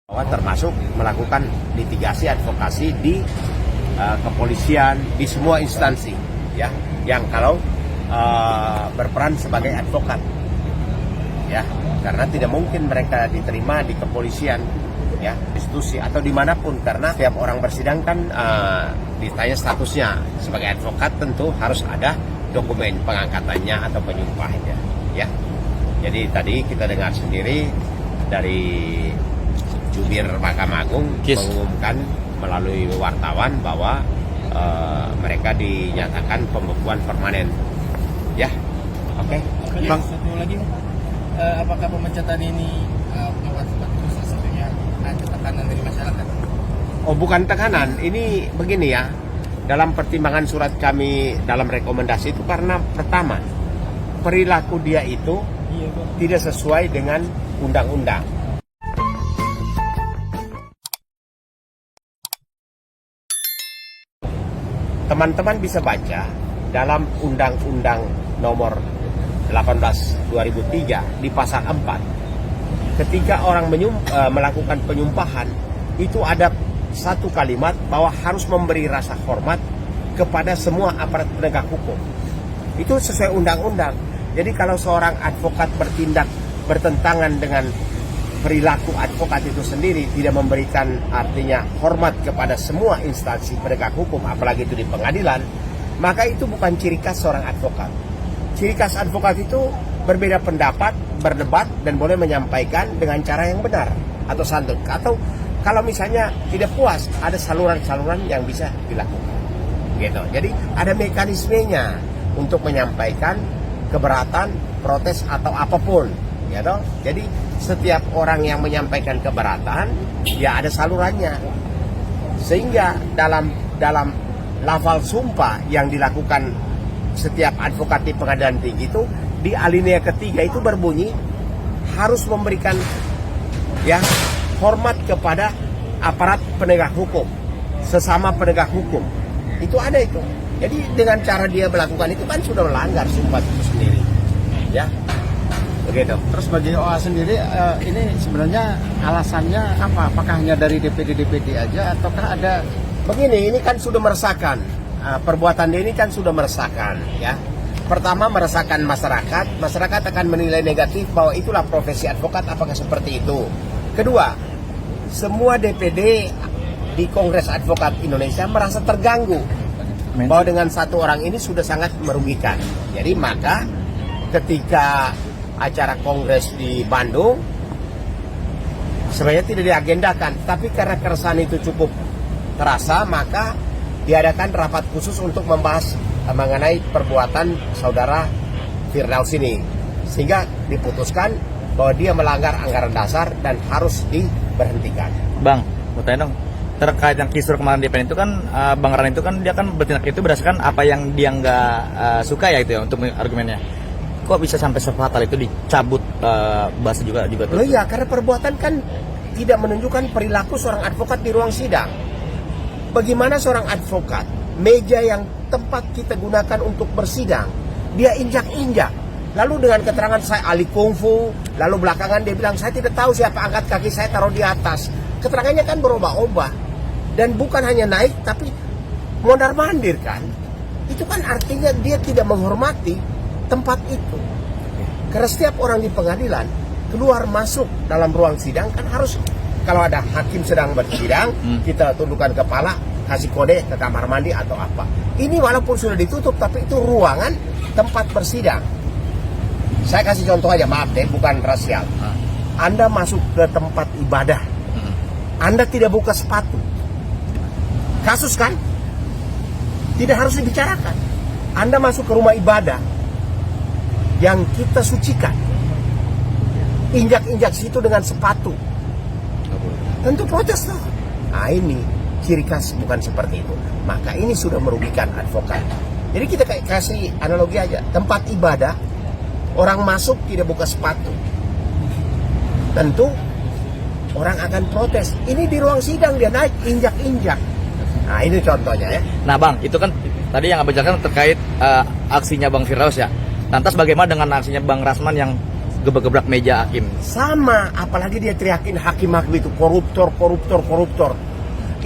termasuk melakukan litigasi advokasi di kepolisian, di semua instansi ya, yang kalau berperan sebagai advokat ya, karena tidak mungkin mereka diterima di kepolisian ya, institusi atau dimanapun, karena setiap orang bersidang kan ditanya statusnya sebagai advokat, tentu harus ada dokumen pengangkatannya atau penyumpahnya ya. Jadi tadi kita dengar sendiri dari Jubir Mahkamah Agung mengumumkan melalui wartawan bahwa mereka dinyatakan pembekuan permanen. Ya, oke. Bang, satu lagi, apakah pemecatan ini mengakibatkan salah satunya ada tekanan dari masyarakat? Oh, bukan tekanan. Ini begini ya. Dalam pertimbangan surat kami dalam rekomendasi itu karena pertama, perilaku dia itu tidak sesuai dengan undang-undang. Teman-teman bisa baca dalam Undang-Undang Nomor 18 2003 di pasal 4, ketika orang melakukan penyumpahan itu ada satu kalimat bahwa harus memberi rasa hormat kepada semua aparat penegak hukum. Itu sesuai undang-undang. Jadi kalau seorang advokat bertindak bertentangan dengan perilaku advokat itu sendiri, tidak memberikan artinya hormat kepada semua instansi penegak hukum, apalagi itu di pengadilan, maka itu bukan ciri khas seorang advokat. Ciri khas advokat itu berbeda pendapat, berdebat, dan boleh menyampaikan dengan cara yang benar atau santun. Atau kalau misalnya tidak puas, ada saluran-saluran yang bisa dilakukan. Gitu. Jadi ada mekanismenya untuk menyampaikan keberatan, protes atau apapun. Ya toh? Jadi setiap orang yang menyampaikan keberatan, ya ada salurannya. Sehingga dalam lafal sumpah yang dilakukan setiap advokat di pengadilan tinggi itu, di alinea ketiga itu berbunyi harus memberikan ya hormat kepada aparat penegak hukum, sesama penegak hukum. Itu ada itu. Jadi dengan cara dia melakukan itu kan sudah melanggar sumpah itu sendiri. Ya. Begitu. Terus bagi OA sendiri, ini sebenarnya alasannya apa? Apakah hanya dari DPD aja ataukah ada? Begini, ini kan sudah meresahkan. Perbuatan dia ini kan sudah meresahkan ya. Pertama, meresahkan masyarakat. Masyarakat akan menilai negatif bahwa itulah profesi advokat, apakah seperti itu. Kedua, semua DPD di Kongres Advokat Indonesia merasa terganggu bahwa dengan satu orang ini sudah sangat merugikan. Jadi maka ketika acara kongres di Bandung sebenarnya tidak diagendakan, tapi karena keresahan itu cukup terasa, maka diadakan rapat khusus untuk membahas mengenai perbuatan saudara Firdaus ini, sehingga diputuskan bahwa dia melanggar anggaran dasar dan harus diberhentikan. Bang, mau tanya dong, terkait yang kisruh kemarin di PN itu kan Bang Ran itu kan dia kan bertindak itu berdasarkan apa yang dia nggak suka ya itu ya untuk argumennya. Kok bisa sampai sefatal itu dicabut bahasa juga tuh? Loh iya, karena perbuatan kan tidak menunjukkan perilaku seorang advokat di ruang sidang. Bagaimana seorang advokat, meja yang tempat kita gunakan untuk bersidang, dia injak-injak. Lalu dengan keterangan saya ahli kungfu, lalu belakangan dia bilang saya tidak tahu siapa angkat kaki saya taruh di atas. Keterangannya kan berubah-ubah. Dan bukan hanya naik, tapi mondar-mandir kan. Itu kan artinya dia tidak menghormati tempat itu. Karena setiap orang di pengadilan keluar masuk dalam ruang sidang kan harus, kalau ada hakim sedang bersidang, kita tundukkan kepala, kasih kode ke kamar mandi atau apa. Ini walaupun sudah ditutup, tapi itu ruangan tempat bersidang. Saya kasih contoh aja, maaf deh, bukan rasial. Anda masuk ke tempat ibadah, Anda tidak buka sepatu. Kasus kan? Tidak harus dibicarakan. Anda masuk ke rumah ibadah yang kita sucikan, injak-injak situ dengan sepatu, tentu protes loh. Nah ini ciri khas bukan seperti itu. Maka ini sudah merugikan advokat. Jadi kita kasih analogi aja, tempat ibadah, orang masuk tidak buka sepatu, tentu orang akan protes. Ini di ruang sidang dia naik injak-injak. Nah ini contohnya ya. Nah Bang, itu kan tadi yang Abang jelaskan terkait aksinya Bang Firdaus ya. Lantas bagaimana dengan aksinya Bang Rasman yang gebrak-gebrak meja hakim. Sama, apalagi dia teriakin hakim-hakim itu koruptor, koruptor, koruptor.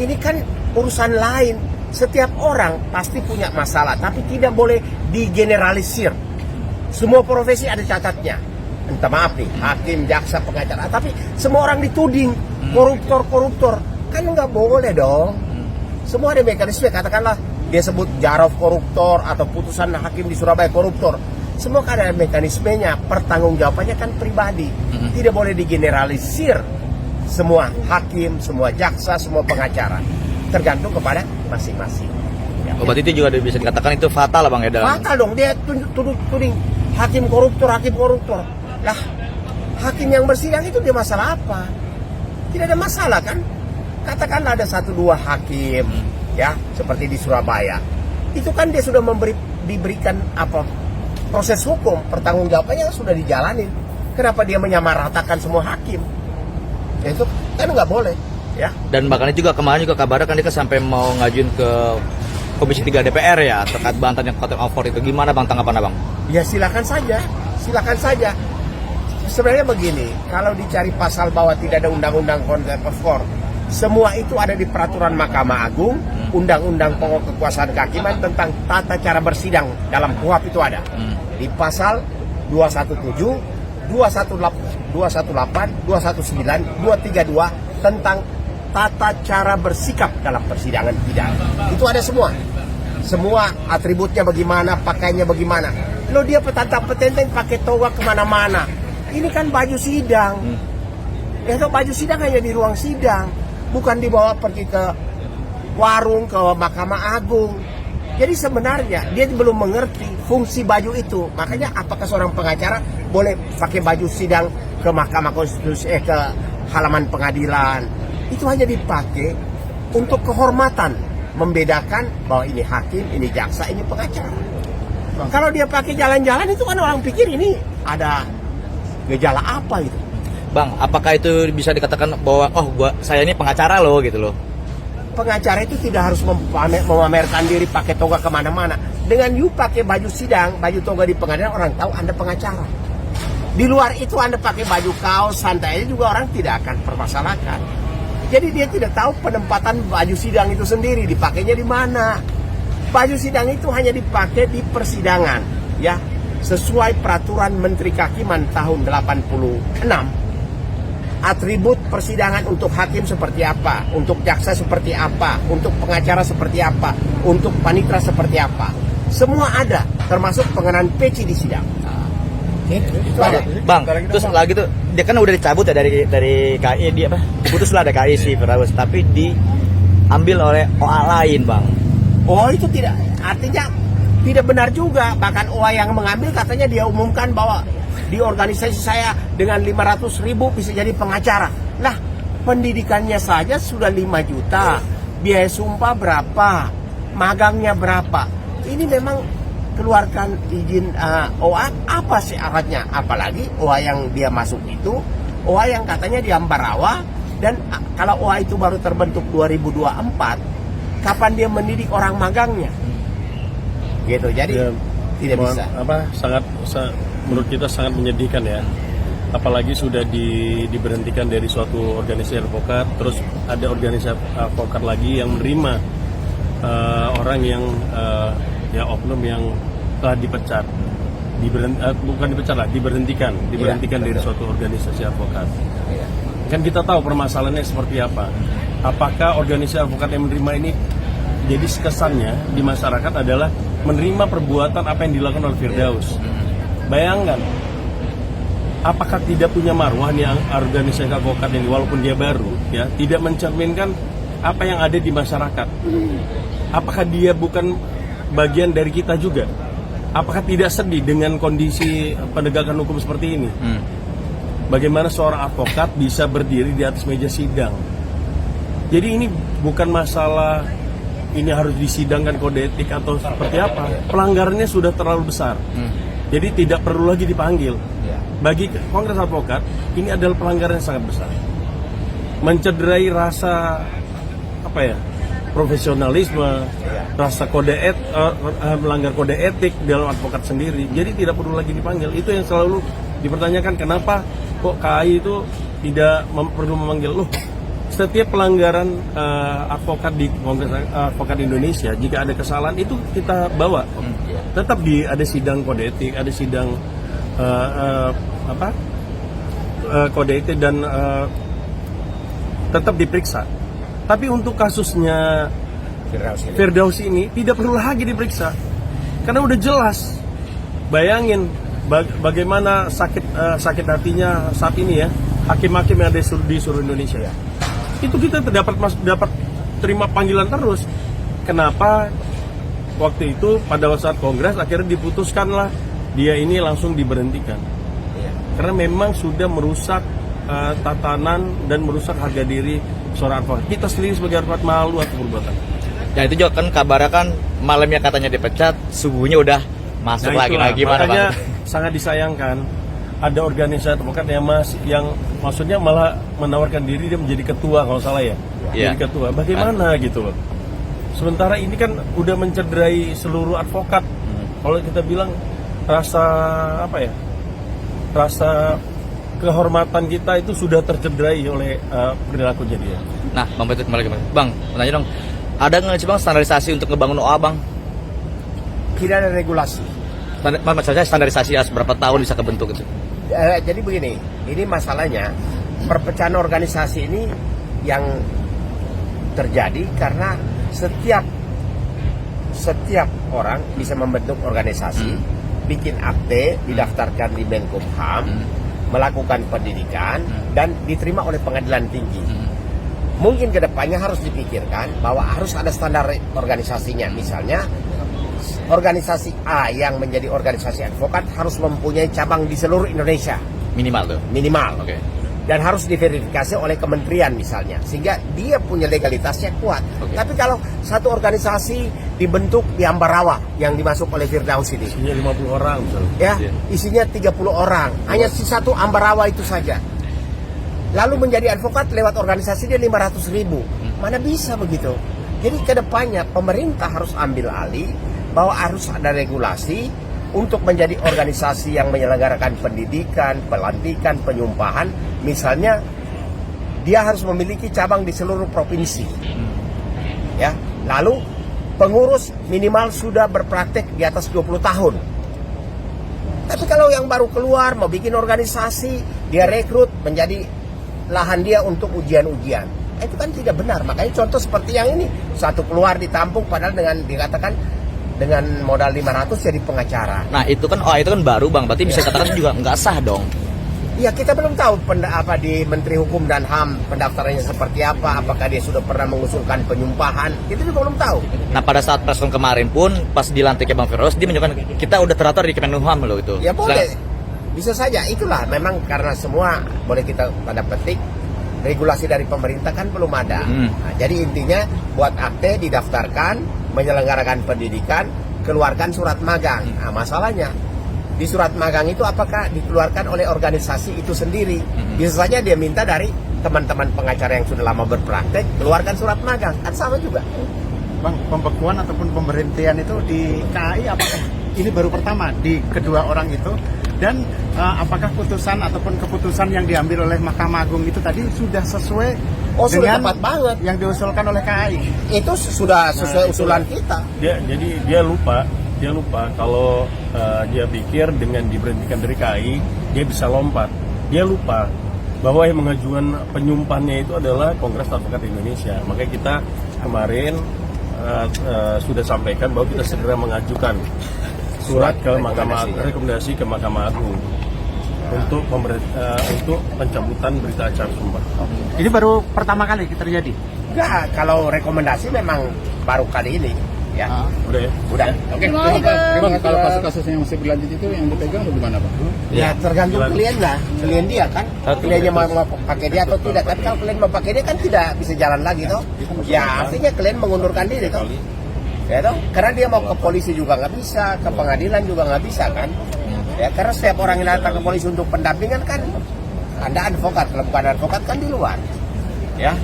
Ini kan urusan lain. Setiap orang pasti punya masalah, tapi tidak boleh digeneralisir. Semua profesi ada catatnya. Entah maaf nih, hakim, jaksa, pengacara, tapi semua orang dituding koruptor, koruptor. Kan nggak boleh dong. Semua ada mekanisme, katakanlah dia sebut Jarod koruptor atau putusan hakim di Surabaya koruptor. Semua kan ada mekanismenya, pertanggungjawabannya kan pribadi. Tidak boleh digeneralisir semua hakim, semua jaksa, semua pengacara. Tergantung kepada masing-masing. Ya. Obat itu juga bisa dikatakan itu fatal Bang ya dalam. Fatal dong, dia tuding hakim koruptor, hakim koruptor. Lah, hakim yang bersidang itu dia masalah apa? Tidak ada masalah kan? Katakanlah ada 1-2 hakim, ya, seperti di Surabaya. Itu kan dia sudah diberikan apa? Proses hukum, pertanggungjawabannya sudah dijalanin. Kenapa dia menyamaratakan semua hakim? Ya, itu kan nggak boleh, ya. Dan bahkan juga kemarin juga kabarnya kan dia sampai mau ngajuin ke Komisi 3 DPR ya terkait bantahan yang contempt of court itu. Gimana Bang tanggapan Abang? Ya silakan saja, silakan saja. Sebenarnya begini, kalau dicari pasal bahwa tidak ada undang-undang contempt of court, semua itu ada di peraturan Mahkamah Agung, undang-undang pokok kekuasaan kehakiman tentang tata cara bersidang dalam KUHP itu ada. Di pasal 217, 218, 219, 232 tentang tata cara bersikap dalam persidangan pidana. Itu ada semua. Semua atributnya bagaimana, pakainya bagaimana. Lo dia petantang-petenteng pakai toga kemana-mana. Ini kan baju sidang. Itu baju sidang hanya di ruang sidang, bukan dibawa pergi ke warung, ke Mahkamah Agung. Jadi sebenarnya dia belum mengerti fungsi baju itu. Makanya apakah seorang pengacara boleh pakai baju sidang ke Mahkamah Konstitusi, ke halaman pengadilan? Itu hanya dipakai untuk kehormatan, membedakan bahwa ini hakim, ini jaksa, ini pengacara. Kalau dia pakai jalan-jalan itu kan orang pikir ini ada gejala apa itu. Bang, apakah itu bisa dikatakan bahwa saya ini pengacara loh gitu loh? Pengacara itu tidak harus memamerkan diri pakai toga kemana-mana. Dengan you pakai baju sidang, baju toga di pengadilan, orang tahu Anda pengacara. Di luar itu Anda pakai baju kaos santai juga orang tidak akan permasalahkan. Jadi dia tidak tahu penempatan baju sidang itu sendiri, dipakainya di mana. Baju sidang itu hanya dipakai di persidangan, ya, sesuai peraturan Menteri Kehakiman tahun 86. Atribut persidangan untuk hakim seperti apa, untuk jaksa seperti apa, untuk pengacara seperti apa, untuk panitera seperti apa. Semua ada, termasuk pengenaan peci di sidang. Itu ada. Bang, terus lagi tuh dia kan udah dicabut ya dari KI, dia apa? Putuslah ada KI si Firdaus, tapi diambil oleh OA lain, Bang. Oh, itu tidak, artinya tidak benar juga. Bahkan OA yang mengambil katanya dia umumkan bahwa di organisasi saya dengan 500.000 bisa jadi pengacara. Nah, pendidikannya saja sudah 5 juta, biaya sumpah berapa, magangnya berapa. Ini memang keluarkan izin OA, apa sih syaratnya? Apalagi OA yang dia masuk itu OA yang katanya di Ambarawa, dan kalau OA itu baru terbentuk 2024, kapan dia mendidik orang magangnya? Gitu, jadi ya, tidak bisa. Menurut kita sangat menyedihkan ya. Apalagi sudah diberhentikan dari suatu organisasi advokat, terus ada organisasi advokat lagi yang menerima orang yang oknum yang telah dipecat, diberhentikan dari suatu organisasi advokat. Kan kita tahu permasalahannya seperti apa. Apakah organisasi advokat yang menerima ini, jadi kesannya di masyarakat adalah menerima perbuatan apa yang dilakukan oleh Firdaus. Bayangkan, apakah tidak punya marwah nih organisasi advokat ini, walaupun dia baru, ya, tidak mencerminkan apa yang ada di masyarakat. Apakah dia bukan bagian dari kita juga? Apakah tidak sedih dengan kondisi penegakan hukum seperti ini? Bagaimana seorang advokat bisa berdiri di atas meja sidang? Jadi ini bukan masalah ini harus disidangkan kode etik atau seperti apa. Pelanggarannya sudah terlalu besar. Jadi tidak perlu lagi dipanggil. Bagi Kongres Advokat, ini adalah pelanggaran yang sangat besar. Mencederai rasa profesionalisme, rasa melanggar kode etik dalam advokat sendiri. Jadi tidak perlu lagi dipanggil. Itu yang selalu Dipertanyakan kenapa kok KAI itu tidak perlu memanggil loh. Setiap pelanggaran advokat di Kongres Advokat Indonesia, jika ada kesalahan itu kita bawa. Tetap ada sidang kode etik, ada sidang kode etik dan tetap diperiksa. Tapi untuk kasusnya Firdausi ini tidak perlu lagi diperiksa karena udah jelas. Bayangin bagaimana sakit hatinya saat ini ya hakim-hakim yang ada di seluruh Indonesia ya. Itu kita dapat terima panggilan terus. Kenapa waktu itu pada saat kongres akhirnya diputuskanlah dia ini langsung diberhentikan karena memang sudah merusak tatanan dan merusak harga diri seorang advokat. Kita sendiri sebagai advokat malu atas perbuatan. Ya itu juga kan kabarnya kan malamnya katanya dipecat, subuhnya udah masuk lagi. Nah, gimana makanya Bang? sangat disayangkan ada organisasi advokat yang maksudnya malah menawarkan diri dia menjadi ketua kalau salah ya. Iya. Jadi ketua. Bagaimana gitu loh. Sementara ini kan udah mencederai seluruh advokat. Kalau kita bilang rasa kehormatan kita itu sudah tercederai oleh perilakunya dia. Nah, Bang Petrus kembali. Bang, mau tanya dong, ada nggak sih Bang standarisasi untuk ngebangun OA Bang? Tidak ada regulasi. Maksudnya standarisasi berapa tahun bisa kebentuk itu? Jadi begini, ini masalahnya perpecahan organisasi ini yang terjadi karena setiap orang bisa membentuk organisasi, bikin akte, didaftarkan di Menkumham, melakukan pendidikan dan diterima oleh pengadilan tinggi. Mungkin kedepannya harus dipikirkan bahwa harus ada standar organisasinya. Misalnya organisasi A yang menjadi organisasi advokat harus mempunyai cabang di seluruh Indonesia Minimal tuh. minimal. Oke. Dan harus diverifikasi oleh kementerian misalnya, sehingga dia punya legalitasnya kuat. Oke. Tapi kalau satu organisasi dibentuk di Ambarawa yang dimasuk oleh Firdaus ini, Isinya 50 orang misalnya. ya Iya. isinya 30 orang, hanya si satu Ambarawa itu saja. Lalu menjadi advokat lewat organisasi dia 500.000, mana bisa begitu? Jadi kedepannya pemerintah harus ambil alih bahwa harus ada regulasi untuk menjadi organisasi yang menyelenggarakan pendidikan, pelantikan, penyumpahan. Misalnya dia harus memiliki cabang di seluruh provinsi. Ya, lalu pengurus minimal sudah berpraktek di atas 20 tahun. Tapi kalau yang baru keluar mau bikin organisasi, dia rekrut menjadi lahan dia untuk ujian-ujian. Itu kan tidak benar. Makanya contoh seperti yang ini, satu keluar ditampung padahal dengan dikatakan dengan modal 500 jadi pengacara. Nah itu kan baru Bang, berarti bisa katakan juga nggak sah dong. Ya kita belum tahu di Menteri Hukum dan HAM pendaftarannya seperti apa, apakah dia sudah pernah mengusulkan penyumpahan, itu juga belum tahu. Nah pada saat preskon kemarin pun pas dilantiknya Bang Firdaus dia menunjukkan kita udah terdaftar di Kemenkumham loh itu. Ya boleh, bisa saja. Itulah memang karena semua boleh kita tanda petik regulasi dari pemerintah kan belum ada. Nah, jadi intinya buat akte, didaftarkan, menyelenggarakan pendidikan, keluarkan surat magang. Nah masalahnya di surat magang itu apakah dikeluarkan oleh organisasi itu sendiri? Bisa saja dia minta dari teman-teman pengacara yang sudah lama berpraktek keluarkan surat magang, kan sama juga. Bang, pembekuan ataupun pemberhentian itu di KAI apakah ini baru pertama di kedua orang itu? Dan apakah putusan ataupun keputusan yang diambil oleh Mahkamah Agung itu tadi sudah sesuai Sudah dengan tepat banget. yang diusulkan oleh KAI? Itu sudah sesuai usulan kita. Dia lupa kalau dia pikir dengan diberhentikan dari KAI dia bisa lompat. Dia lupa bahwa yang mengajukan penyumpahannya itu adalah Kongres Advokat Indonesia. Makanya kita kemarin sudah sampaikan bahwa kita segera mengajukan surat ke Mahkamah rekomendasi ke Mahkamah Agung untuk pencabutan berita acara sumpah. Ini baru pertama kali terjadi? Enggak, kalau rekomendasi memang baru kali ini. Ya, Udah ya? udah. Oke. Bang, kalau kasus-kasus yang masih berlanjut itu yang dipegang atau gimana Bang? Ya tergantung klien lah, klien dia kan. Kliennya mau pakai dia atau tidak. Tapi kalau klien mau pakai dia kan tidak bisa jalan lagi toh. Ya artinya klien mengundurkan diri toh. Ya toh, karena dia mau ke polisi juga nggak bisa, ke pengadilan juga nggak bisa kan. Ya karena setiap orang yang datang ke polisi untuk pendampingan kan, Anda advokat, kalau bukan advokat kan di luar. Ya.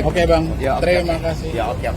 Oke Bang, Ya, oke. terima kasih. Ya oke.